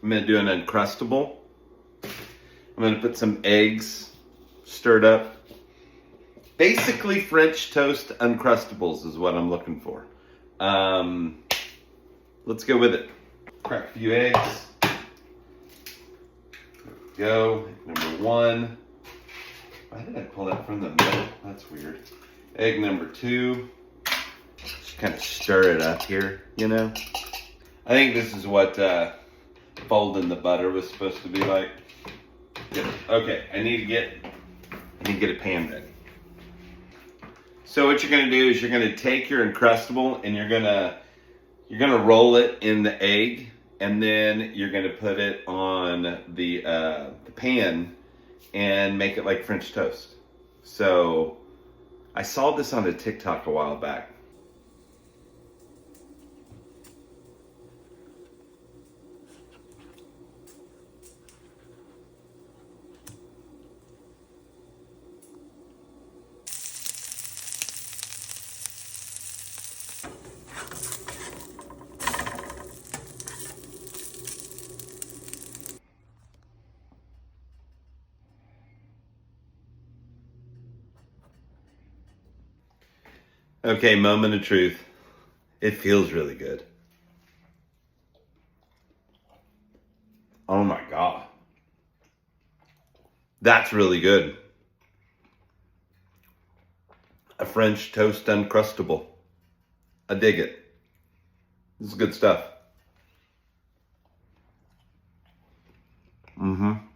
I'm gonna do an uncrustable. I'm gonna put some eggs stirred up. Basically French toast uncrustables is what I'm looking for. Let's go with it. Crack a few eggs. There we go. Number one. Why did I pull that from the middle? That's weird. Egg number two. Just kind of stir it up here, you know. I think this is what folding the butter was supposed to be like. Okay, I need to get a pan ready. So what you're gonna do is you're gonna take your Uncrustable and you're gonna roll it in the egg, and then you're gonna put it on the pan and make it like French toast. So I saw this on a TikTok a while back. Okay, moment of truth. It feels really good. Oh my God. That's really good. A French toast uncrustable. I dig it. This is good stuff. Mm-hmm.